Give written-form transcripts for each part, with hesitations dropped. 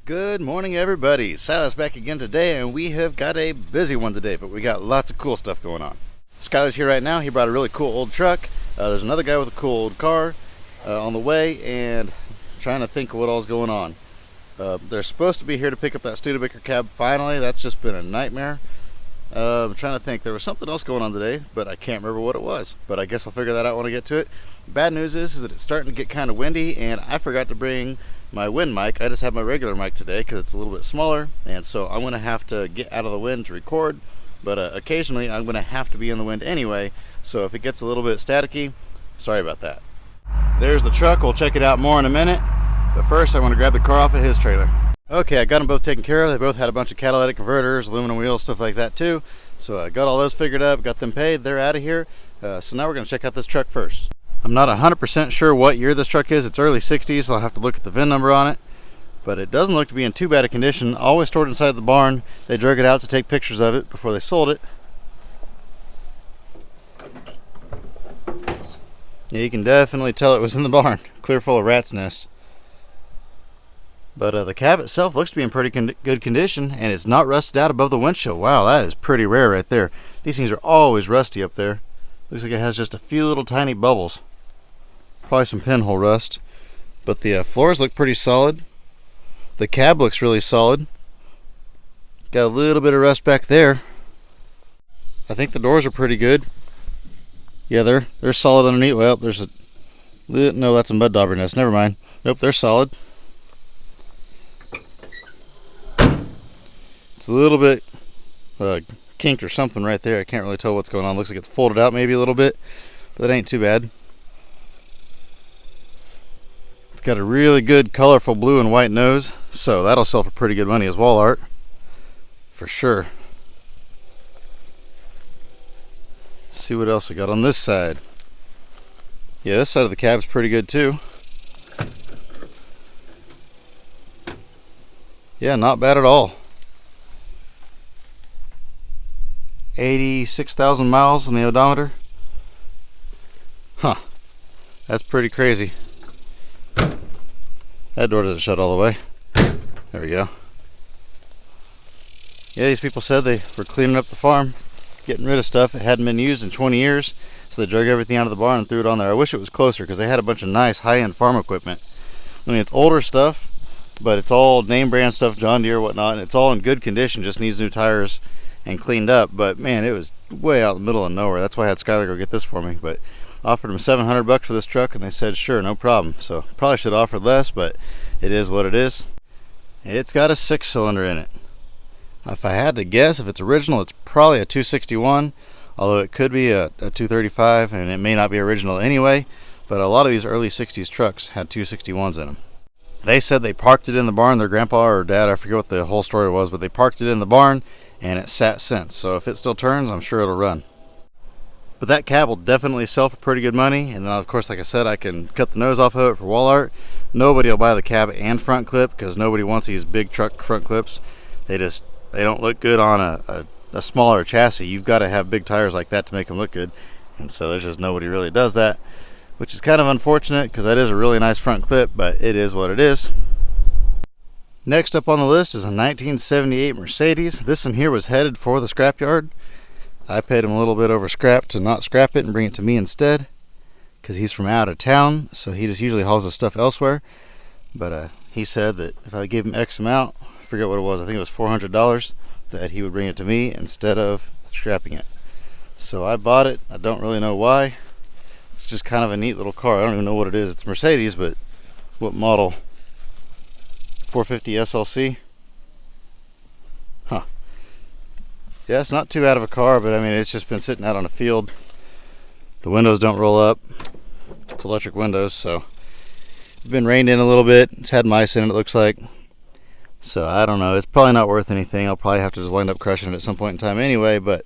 Good morning, everybody. Silas back again today, and we have got a busy one today, but we got lots of cool stuff going on. Skyler's here right now. He brought a really cool old truck. There's another guy with a cool old car on the way, and I'm trying to think of what all's going on. They're supposed to be here to pick up that Studebaker cab finally. That's just been a nightmare. I'm trying to think. There was something else going on today, but I can't remember what it was. But I guess I'll figure that out when I get to it. Bad news is that it's starting to get kind of windy, and I forgot to bring my wind mic. I just have my regular mic today because it's a little bit smaller, and so I'm going to have to get out of the wind to record. But occasionally I'm going to have to be in the wind anyway, so if it gets a little bit staticky, sorry about that. There's the truck. We'll check it out more in a minute, but first I want to grab the car off of his trailer. Okay, I got them both taken care of. They both had a bunch of catalytic converters, aluminum wheels, stuff like that too. So I got all those figured up, got them paid, they're out of here. So now we're going to check out this truck first. I'm not 100% sure what year this truck is. It's early 60s, so I'll have to look at the VIN number on it. But it doesn't look to be in too bad a condition. Always stored inside the barn. They drug it out to take pictures of it before they sold it. Yeah, you can definitely tell it was in the barn. Clear full of rat's nests. But the cab itself looks to be in pretty good condition, and it's not rusted out above the windshield. Wow, that is pretty rare right there. These things are always rusty up there. Looks like it has just a few little tiny bubbles. Probably some pinhole rust. But the floors look pretty solid. The cab looks really solid. Got a little bit of rust back there. I think the doors are pretty good. Yeah, they're solid underneath. Well, there's a... No, that's a mud dauber nest. Never mind. Nope, they're solid. It's a little bit kinked or something right there. I can't really tell what's going on. Looks like it's folded out maybe a little bit, but that ain't too bad. It's got a really good colorful blue and white nose, so that'll sell for pretty good money as wall art for sure. Let's see what else we got on this side. Yeah, this side of the cab's pretty good too. Yeah, not bad at all. 86,000 miles on the odometer. Huh. That's pretty crazy. That door doesn't shut all the way. There we go. Yeah, these people said they were cleaning up the farm, getting rid of stuff. It hadn't been used in 20 years, so they drug everything out of the barn and threw it on there. I wish it was closer because they had a bunch of nice high-end farm equipment. I mean, it's older stuff, but it's all name brand stuff, John Deere, whatnot, and it's all in good condition, just needs new tires and cleaned up. But man, it was way out in the middle of nowhere. That's why I had Skyler go get this for me. But offered him $700 for this truck, and they said sure, no problem. So probably should have offered less, but it is what it is. It's got a 6-cylinder in it. If I had to guess, if it's original, it's probably a 261, although it could be a 235, and it may not be original anyway. But a lot of these early 60s trucks had 261s in them. They said they parked it in the barn. Their grandpa or dad, I forget what the whole story was, but they parked it in the barn and it sat since. So if it still turns, I'm sure it'll run. But that cab will definitely sell for pretty good money. And then of course, like I said, I can cut the nose off of it for wall art. Nobody will buy the cab and front clip because nobody wants these big truck front clips. They don't look good on a smaller chassis. You've got to have big tires like that to make them look good. And so there's just nobody really does that, which is kind of unfortunate because that is a really nice front clip, but it is what it is. Next up on the list is a 1978 Mercedes. This one here was headed for the scrapyard. I paid him a little bit over scrap to not scrap it and bring it to me instead because he's from out of town, so he just usually hauls his stuff elsewhere. But he said that if I gave him X amount, I forget what it was, I think it was $400, that he would bring it to me instead of scrapping it. So I bought it. I don't really know why. It's just kind of a neat little car. I don't even know what it is. It's Mercedes, but what model? 450 SLC. Huh. Yeah, it's not too bad of a car, but I mean, it's just been sitting out on a field. The windows don't roll up. It's electric windows, so it's been rained in a little bit. It's had mice in it, it looks like. So I don't know. It's probably not worth anything. I'll probably have to just wind up crushing it at some point in time anyway, but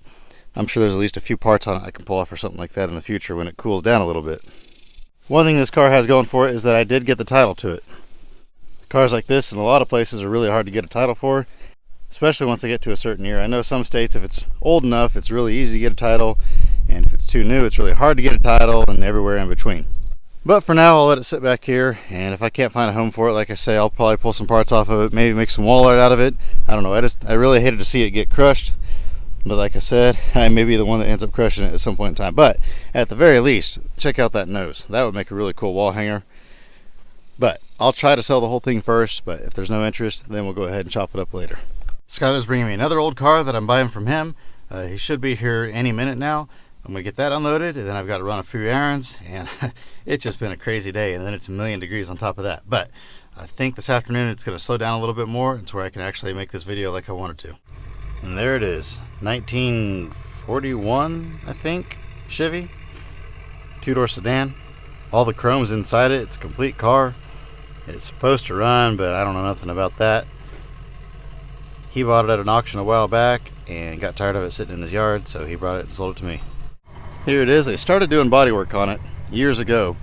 I'm sure there's at least a few parts on it I can pull off or something like that in the future when it cools down a little bit. One thing this car has going for it is that I did get the title to it. Cars like this in a lot of places are really hard to get a title for, especially once they get to a certain year. I know some states, if it's old enough, it's really easy to get a title, and if it's too new, it's really hard to get a title, and everywhere in between. But for now, I'll let it sit back here, and if I can't find a home for it, like I say, I'll probably pull some parts off of it, maybe make some wall art out of it. I don't know. I really hated to see it get crushed, but like I said, I may be the one that ends up crushing it at some point in time. But at the very least, check out that nose. That would make a really cool wall hanger. But I'll try to sell the whole thing first, but if there's no interest, then we'll go ahead and chop it up later. Skylar's bringing me another old car that I'm buying from him. He should be here any minute now. I'm gonna get that unloaded, and then I've got to run a few errands, and it's just been a crazy day, and then it's a million degrees on top of that. But I think this afternoon it's gonna slow down a little bit more to where I can actually make this video like I wanted to. And there it is, 1941, I think, Chevy, two-door sedan. All the chrome's inside it. It's a complete car. It's supposed to run, but I don't know nothing about that. He bought it at an auction a while back and got tired of it sitting in his yard, so he brought it and sold it to me. Here it is. They started doing body work on it years ago.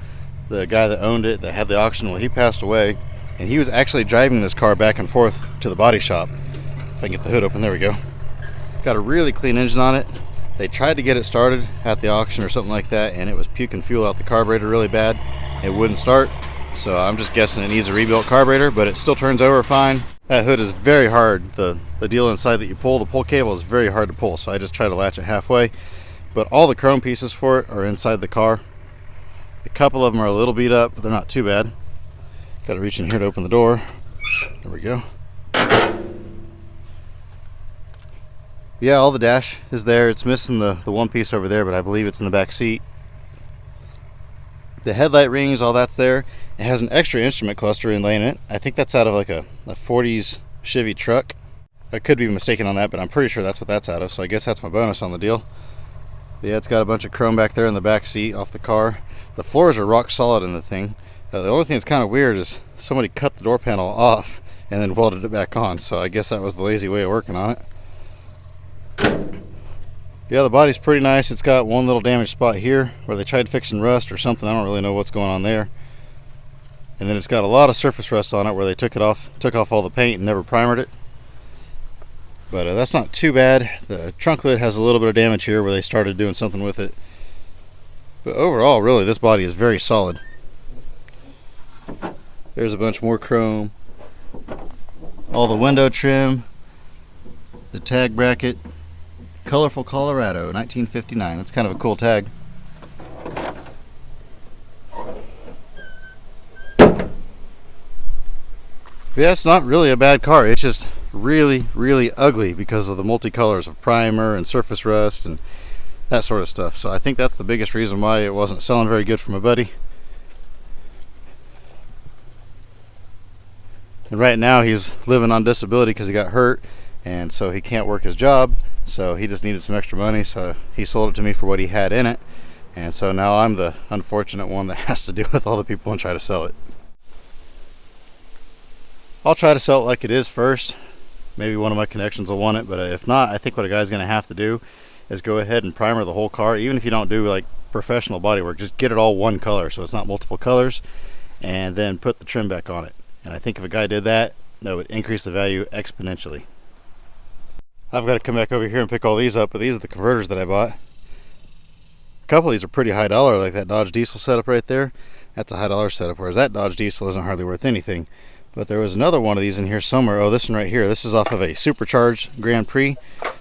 The guy that owned it, that had the auction, well, he passed away, and he was actually driving this car back and forth to the body shop. If I can get the hood open, there we go. Got a really clean engine on it. They tried to get it started at the auction or something like that, and it was puking fuel out the carburetor really bad. It wouldn't start, so I'm just guessing it needs a rebuilt carburetor, but it still turns over fine. That hood is very hard. The deal inside that you pull, the pull cable is very hard to pull, so I just try to latch it halfway. But all the chrome pieces for it are inside the car. A couple of them are a little beat up, but they're not too bad. Got to reach in here to open the door. There we go. Yeah, all the dash is there. It's missing the one piece over there, but I believe it's in the back seat. The headlight rings, all that's there. It has an extra instrument cluster inlay in it. I think that's out of like a 40s Chevy truck. I could be mistaken on that, but I'm pretty sure that's what that's out of, so I guess that's my bonus on the deal. But yeah, it's got a bunch of chrome back there in the back seat off the car. The floors are rock solid in the thing. The only thing that's kind of weird is somebody cut the door panel off and then welded it back on, so I guess that was the lazy way of working on it. Yeah, the body's pretty nice. It's got one little damaged spot here where they tried fixing rust or something. I don't really know what's going on there. And then it's got a lot of surface rust on it where they took off all the paint and never primered it. But that's not too bad. The trunk lid has a little bit of damage here where they started doing something with it. But overall, really, this body is very solid. There's a bunch more chrome. All the window trim. The tag bracket. Colorful Colorado, 1959. That's kind of a cool tag. Yeah, it's not really a bad car. It's just really, really ugly because of the multicolors of primer and surface rust and that sort of stuff. So I think that's the biggest reason why it wasn't selling very good for my buddy. And right now he's living on disability because he got hurt, and so he can't work his job. So he just needed some extra money, so he sold it to me for what he had in it. And so now I'm the unfortunate one that has to deal with all the people and try to sell it. I'll try to sell it like it is first. Maybe one of my connections will want it, but if not, I think what a guy's going to have to do is go ahead and primer the whole car. Even if you don't do like professional body work, just get it all one color so it's not multiple colors, and then put the trim back on it. And I think if a guy did that, that would increase the value exponentially. I've got to come back over here and pick all these up, but these are the converters that I bought. A couple of these are pretty high dollar, like that Dodge Diesel setup right there. That's a high dollar setup, whereas that Dodge Diesel isn't hardly worth anything. But there was another one of these in here somewhere. Oh, this one right here. This is off of a supercharged Grand Prix.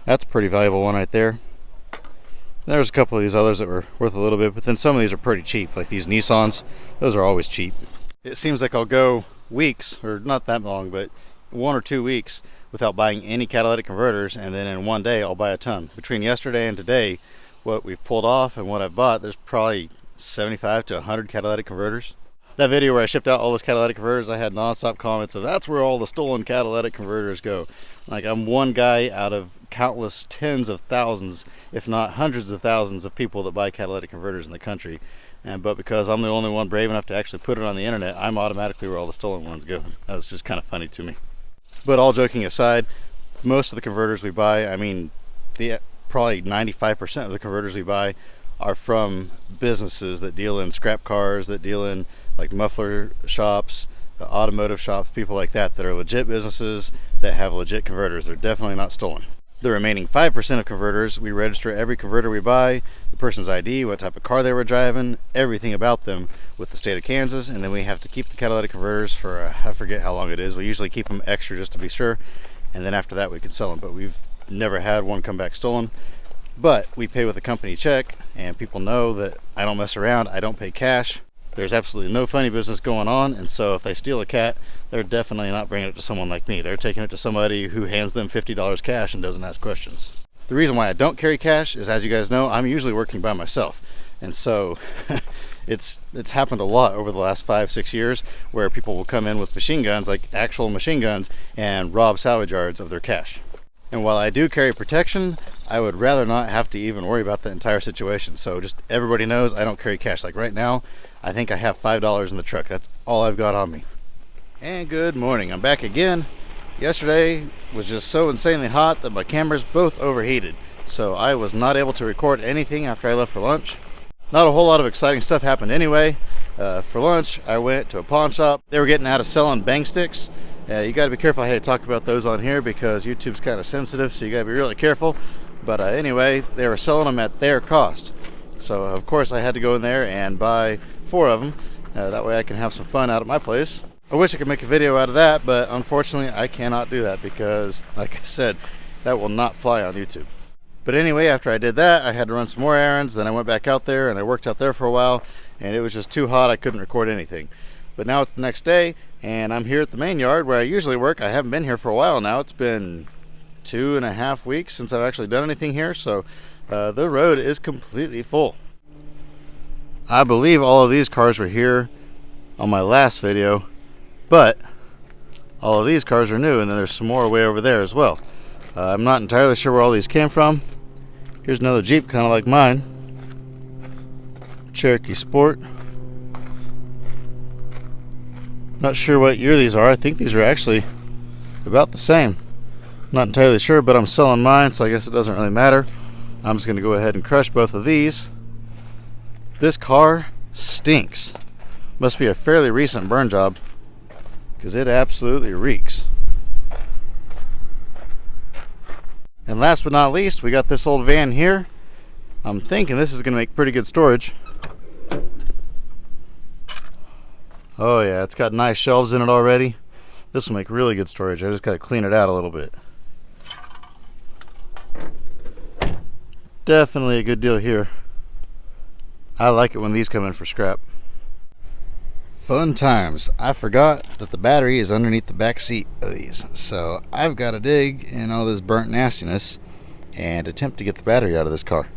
That's a pretty valuable one right there. There's a couple of these others that were worth a little bit, but then some of these are pretty cheap, like these Nissans. Those are always cheap. It seems like I'll go weeks, or not that long, but 1 or 2 weeks without buying any catalytic converters, and then in one day I'll buy a ton. Between yesterday and today, what we've pulled off and what I've bought, there's probably 75 to 100 catalytic converters. That video where I shipped out all those catalytic converters, I had non-stop comments of that's where all the stolen catalytic converters go. Like, I'm one guy out of countless tens of thousands, if not hundreds of thousands of people that buy catalytic converters in the country. But because I'm the only one brave enough to actually put it on the internet, I'm automatically where all the stolen ones go. That was just kind of funny to me. But all joking aside, most of the converters we buy, I mean, probably 95% of the converters we buy are from businesses that deal in scrap cars, that deal in like muffler shops, automotive shops, people like that are legit businesses that have legit converters. They're definitely not stolen. The remaining 5% of converters, we register every converter we buy, the person's ID, what type of car they were driving, everything about them with the state of Kansas, and then we have to keep the catalytic converters for, I forget how long it is. We usually keep them extra just to be sure, and then after that we can sell them, but we've never had one come back stolen. But we pay with a company check, and people know that I don't mess around, I don't pay cash. There's absolutely no funny business going on, and so if they steal a cat, they're definitely not bringing it to someone like me. They're taking it to somebody who hands them $50 cash and doesn't ask questions. The reason why I don't carry cash is, as you guys know, I'm usually working by myself. And so it's happened a lot over the last 5-6 years where people will come in with machine guns, like actual machine guns, and rob salvage yards of their cash. And while I do carry protection, I would rather not have to even worry about the entire situation. So just everybody knows I don't carry cash. Like right now, I think I have $5 in the truck. That's all I've got on me. And good morning, I'm back again. Yesterday was just so insanely hot that my cameras both overheated. So I was not able to record anything after I left for lunch. Not a whole lot of exciting stuff happened anyway. For lunch, I went to a pawn shop. They were getting out of selling bang sticks. You got to be careful how you talk about those on here because YouTube's kind of sensitive, so you got to be really careful. But anyway, they were selling them at their cost. So of course I had to go in there and buy 4 of them. That way I can have some fun out at my place. I wish I could make a video out of that, but unfortunately I cannot do that because, like I said, that will not fly on YouTube. But anyway, after I did that, I had to run some more errands. Then I went back out there and I worked out there for a while, and it was just too hot. I couldn't record anything. But now it's the next day, and I'm here at the main yard where I usually work. I haven't been here for a while now. It's been 2.5 weeks since I've actually done anything here, so the road is completely full. I believe all of these cars were here on my last video, but all of these cars are new, and then there's some more way over there as well. I'm not entirely sure where all these came from. Here's another Jeep kind of like mine, Cherokee Sport. Not sure what year these are. I think these are actually about the same. Not entirely sure, but I'm selling mine, so I guess it doesn't really matter. I'm just going to go ahead and crush both of these. This car stinks. Must be a fairly recent burn job because it absolutely reeks. And last but not least, we got this old van here. I'm thinking this is going to make pretty good storage. Oh yeah, it's got nice shelves in it already. This will make really good storage. I just got to clean it out a little bit. Definitely a good deal here. I like it when these come in for scrap. Fun times. I forgot that the battery is underneath the back seat of these. So I've got to dig in all this burnt nastiness and attempt to get the battery out of this car.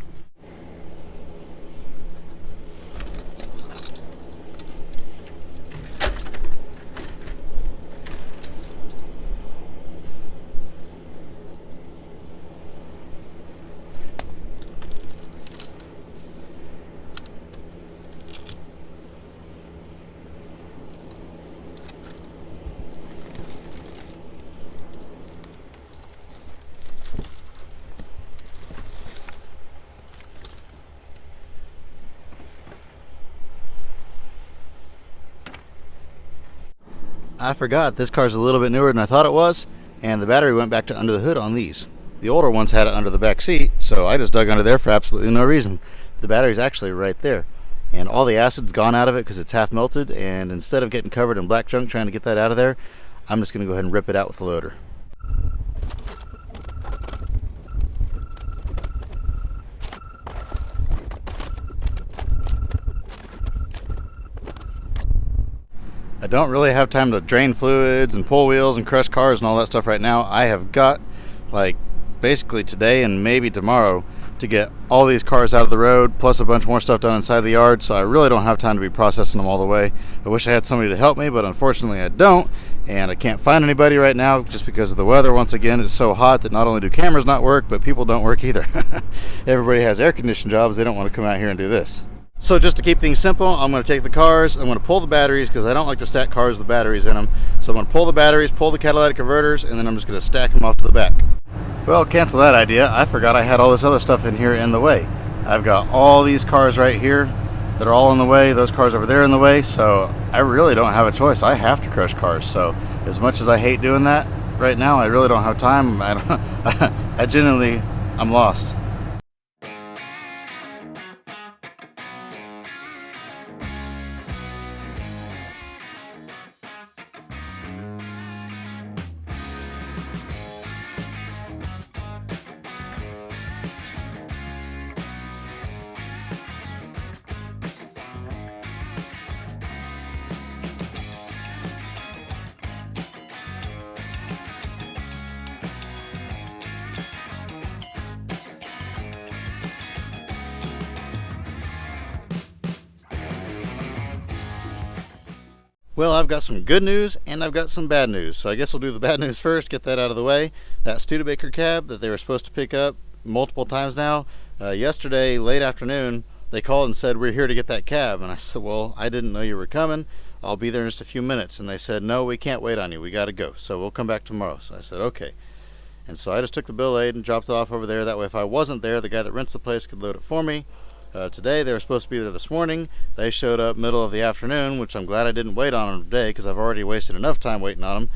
I forgot this car's a little bit newer than I thought it was, and the battery went back to under the hood on these. The older ones had it under the back seat, so I just dug under there for absolutely no reason. The battery's actually right there, and all the acid's gone out of it because it's half melted, and instead of getting covered in black junk trying to get that out of there, I'm just going to go ahead and rip it out with the loader. I don't really have time to drain fluids and pull wheels and crush cars and all that stuff right now. I have got, like, basically today and maybe tomorrow to get all these cars out of the road, plus a bunch more stuff done inside the yard, so I really don't have time to be processing them all the way. I wish I had somebody to help me, but unfortunately I don't, and I can't find anybody right now just because of the weather. Once again, it's so hot that not only do cameras not work, but people don't work either. Everybody has air-conditioned jobs. They don't want to come out here and do this. So just to keep things simple, I'm going to take the cars, I'm going to pull the batteries because I don't like to stack cars with batteries in them. So I'm going to pull the batteries, pull the catalytic converters, and then I'm just going to stack them off to the back. Well, cancel that idea. I forgot I had all this other stuff in here in the way. I've got all these cars right here that are all in the way, those cars over there in the way, so I really don't have a choice. I have to crush cars. So as much as I hate doing that right now, I really don't have time. I I'm lost. Well, I've got some good news and I've got some bad news. So I guess we'll do the bad news first, get that out of the way. That Studebaker cab that they were supposed to pick up multiple times now, yesterday, late afternoon, they called and said, we're here to get that cab. And I said, well, I didn't know you were coming. I'll be there in just a few minutes. And they said, no, we can't wait on you. We got to go. So we'll come back tomorrow. So I said, okay. And so I just took the bill aid and dropped it off over there. That way, if I wasn't there, the guy that rents the place could load it for me. Today, they were supposed to be there this morning. They showed up middle of the afternoon, which I'm glad I didn't wait on them today because I've already wasted enough time waiting on them.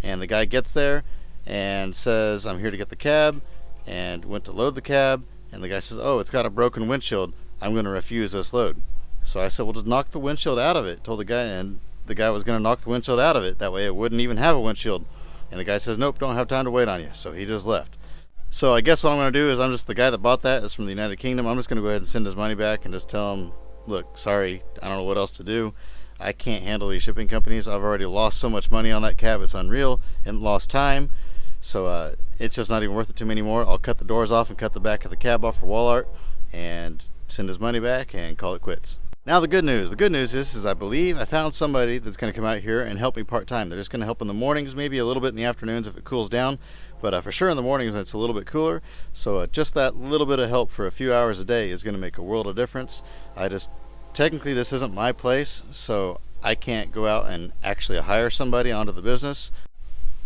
And the guy gets there and says, I'm here to get the cab, and went to load the cab. And the guy says, oh, it's got a broken windshield. I'm going to refuse this load. So I said, well, just knock the windshield out of it. Told the guy, and the guy was going to knock the windshield out of it. That way it wouldn't even have a windshield. And the guy says, nope, don't have time to wait on you. So he just left. So I guess what I'm going to do is, I'm just the guy that bought that is from the United Kingdom. I'm just going to go ahead and send his money back and just tell him, look, sorry, I don't know what else to do. I can't handle these shipping companies. I've already lost so much money on that cab. It's unreal, and lost time. So it's just not even worth it to me anymore. I'll cut the doors off and cut the back of the cab off for wall art and send his money back and call it quits. Now the good news. The good news is I believe I found somebody that's going to come out here and help me part-time. They're just going to help in the mornings, maybe a little bit in the afternoons if it cools down. But for sure in the mornings when it's a little bit cooler. So just that little bit of help for a few hours a day is going to make a world of difference. Technically this isn't my place, so I can't go out and actually hire somebody onto the business.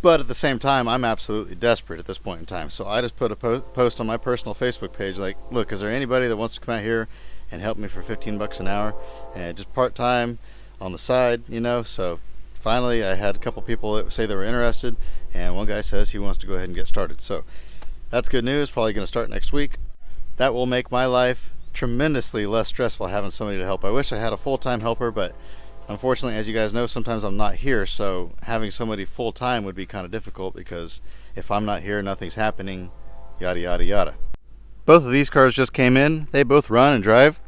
But at the same time, I'm absolutely desperate at this point in time. So I just put a post on my personal Facebook page like, look, is there anybody that wants to come out here and help me for 15 bucks an hour? And just part-time on the side, you know. So finally I had a couple people that say they were interested, and one guy says he wants to go ahead and get started. So that's good news. Probably going to start next week. That will make my life tremendously less stressful having somebody to help. I wish I had a full-time helper, but unfortunately, as you guys know, sometimes I'm not here, so having somebody full-time would be kind of difficult because if I'm not here, nothing's happening, yada yada yada. Both of these cars just came in. They both run and drive.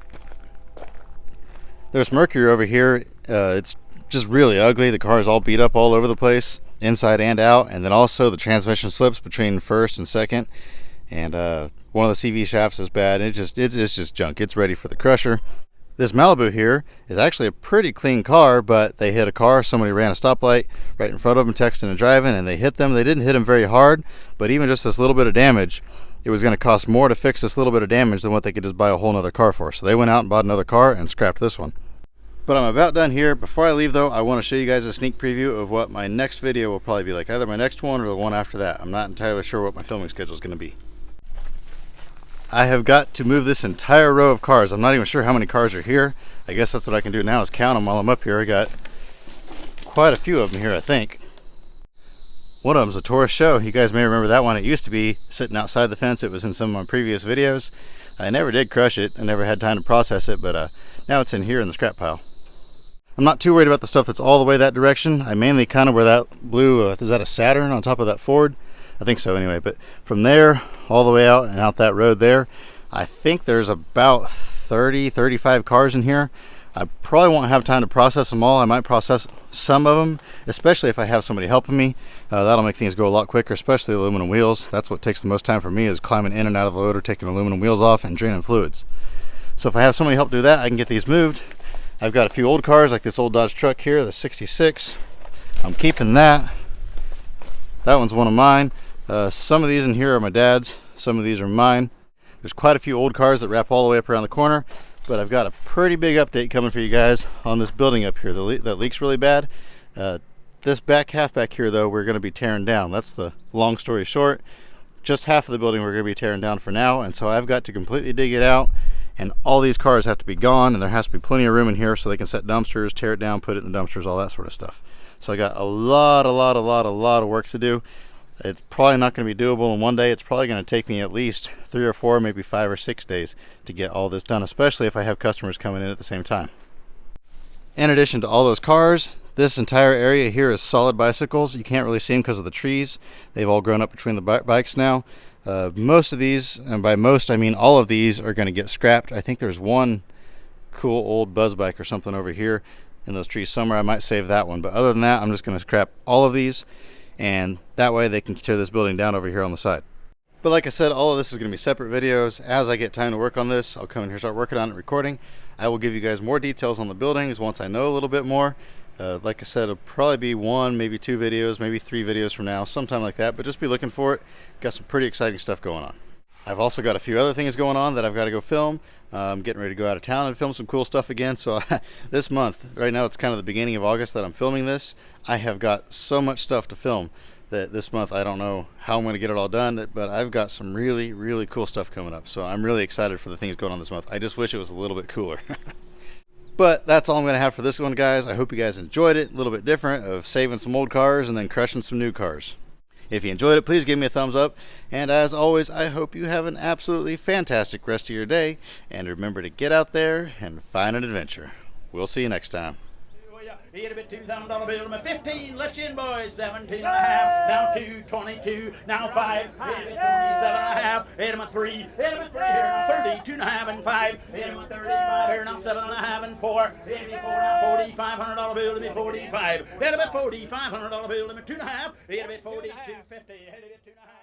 There's Mercury over here. It's just really ugly. The car is all beat up all over the place, inside and out, and then also the transmission slips between first and second, and one of the CV shafts is bad. It's just junk. It's ready for the crusher. This Malibu here is actually a pretty clean car, but they hit a car. Somebody ran a stoplight right in front of them, texting and driving, and they hit them. They didn't hit them very hard, but even just this little bit of damage, it was going to cost more to fix this little bit of damage than what they could just buy a whole nother car for. So they went out and bought another car and scrapped this one. But I'm about done here. Before I leave though, I want to show you guys a sneak preview of what my next video will probably be like. Either my next one or the one after that. I'm not entirely sure what my filming schedule is going to be. I have got to move this entire row of cars. I'm not even sure how many cars are here. I guess that's what I can do now is count them while I'm up here. I got quite a few of them here, I think. One of them's a Taurus show. You guys may remember that one. It used to be sitting outside the fence. It was in some of my previous videos. I never did crush it. I never had time to process it, but now it's in here in the scrap pile. I'm not too worried about the stuff that's all the way that direction. I mainly kind of where that blue, is that a Saturn on top of that Ford? I think so anyway, but from there all the way out and out that road there, I think there's about 35 cars in here. I probably won't have time to process them all. I might process some of them, especially if I have somebody helping me. That'll make things go a lot quicker, especially aluminum wheels. That's what takes the most time for me, is climbing in and out of the loader, taking aluminum wheels off and draining fluids. So if I have somebody help do that, I can get these moved. I've got a few old cars like this old Dodge truck here, the 66. I'm keeping that. That one's one of mine. Some of these in here are my dad's, some of these are mine. There's quite a few old cars that wrap all the way up around the corner, but I've got a pretty big update coming for you guys on this building up here that leaks really bad. This back half back here though, we're going to be tearing down. That's the long story short. Just half of the building we're going to be tearing down for now, and so I've got to completely dig it out, and all these cars have to be gone, and there has to be plenty of room in here so they can set dumpsters, tear it down, put it in the dumpsters, all that sort of stuff. So I got a lot of work to do. It's probably not going to be doable in one day. It's probably going to take me at least 3 or 4, maybe 5 or 6 days to get all this done, especially if I have customers coming in at the same time. In addition to all those cars, this entire area here is solid bicycles. You can't really see them because of the trees. They've all grown up between the bikes now. Most of these, and by most I mean all of these, are going to get scrapped. I think there's one cool old buzz bike or something over here in those trees somewhere. I might save that one, but other than that, I'm just going to scrap all of these, and that way they can tear this building down over here on the side. But like I said, all of this is going to be separate videos. As I get time to work on this, I'll come in here, start working on it, recording. I will give you guys more details on the buildings once I know a little bit more. Like I said, it'll probably be 1, maybe 2 videos, maybe 3 videos from now, sometime like that, but just be looking for it. Got some pretty exciting stuff going on. I've also got a few other things going on that I've got to go film. I'm getting ready to go out of town and film some cool stuff again. So this month, right now it's kind of the beginning of August that I'm filming this. I have got so much stuff to film that this month I don't know how I'm going to get it all done, but I've got some really, really cool stuff coming up. So I'm really excited for the things going on this month. I just wish it was a little bit cooler. But that's all I'm going to have for this one, guys. I hope you guys enjoyed it. A little bit different of saving some old cars and then crushing some new cars. If you enjoyed it, please give me a thumbs up. And as always, I hope you have an absolutely fantastic rest of your day. And remember to get out there and find an adventure. We'll see you next time. Hit a bit $2,000 bill, my 15, let you in, boys, 17 and a half, down to 22, now 5, hit a bit 27 and a half, hit him a 3, hit him a 3, here now 32 and a half and 5, hit him a 35, here now 7 and a half and 4, hit me 4, now $4,500 bill, hit me 45, hit a bit $4,500 bill, hit me 2 and a half, hit a bit 42.50, hit a bit 2 and a half.